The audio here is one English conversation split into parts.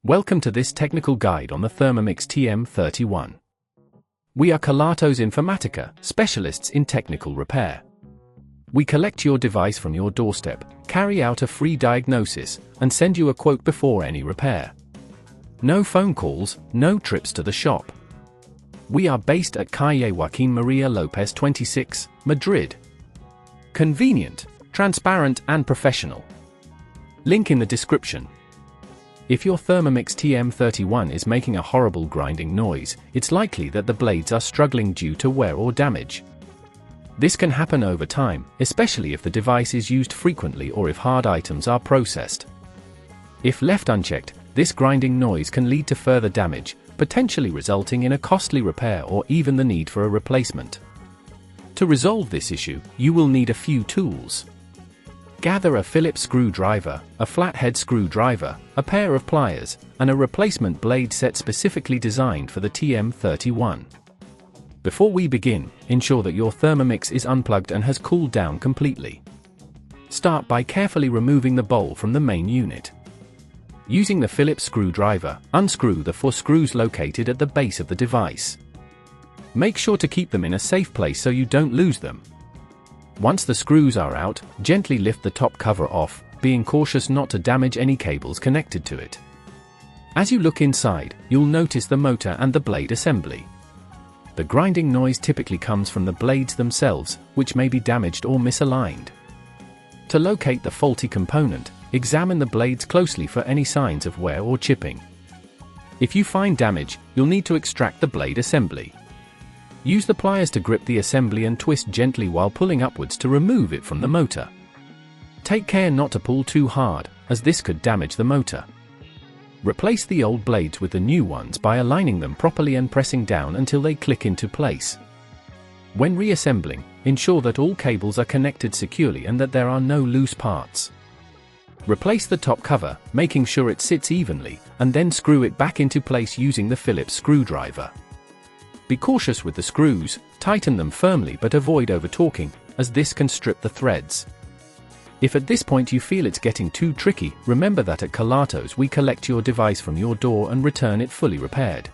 Welcome to this technical guide on the Thermomix TM31. We are Kelatos Informatica, specialists in technical repair. We collect your device from your doorstep, carry out a free diagnosis, and send you a quote before any repair. No phone calls, no trips to the shop. We are based at Calle Joaquín María López 26, Madrid. Convenient, transparent and professional. Link in the description. If your Thermomix TM31 is making a horrible grinding noise, it's likely that the blades are struggling due to wear or damage. This can happen over time, especially if the device is used frequently or if hard items are processed. If left unchecked, this grinding noise can lead to further damage, potentially resulting in a costly repair or even the need for a replacement. To resolve this issue, you will need a few tools. Gather a Phillips screwdriver, a flathead screwdriver, a pair of pliers, and a replacement blade set specifically designed for the TM31. Before we begin, ensure that your Thermomix is unplugged and has cooled down completely. Start by carefully removing the bowl from the main unit. Using the Phillips screwdriver, unscrew the 4 screws located at the base of the device. Make sure to keep them in a safe place so you don't lose them. Once the screws are out, gently lift the top cover off, being cautious not to damage any cables connected to it. As you look inside, you'll notice the motor and the blade assembly. The grinding noise typically comes from the blades themselves, which may be damaged or misaligned. To locate the faulty component, examine the blades closely for any signs of wear or chipping. If you find damage, you'll need to extract the blade assembly. Use the pliers to grip the assembly and twist gently while pulling upwards to remove it from the motor. Take care not to pull too hard, as this could damage the motor. Replace the old blades with the new ones by aligning them properly and pressing down until they click into place. When reassembling, ensure that all cables are connected securely and that there are no loose parts. Replace the top cover, making sure it sits evenly, and then screw it back into place using the Phillips screwdriver. Be cautious with the screws, tighten them firmly but avoid over-torquing, as this can strip the threads. If at this point you feel it's getting too tricky, remember that at Kelatos we collect your device from your door and return it fully repaired.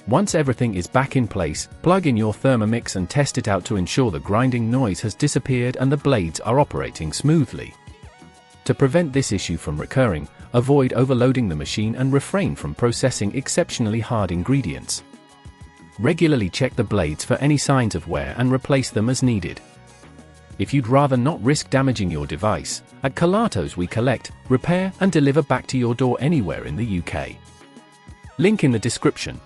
Once everything is back in place, plug in your Thermomix and test it out to ensure the grinding noise has disappeared and the blades are operating smoothly. To prevent this issue from recurring, avoid overloading the machine and refrain from processing exceptionally hard ingredients. Regularly check the blades for any signs of wear and replace them as needed. If you'd rather not risk damaging your device, at Kelatos we collect, repair and deliver back to your door anywhere in the UK. Link in the description.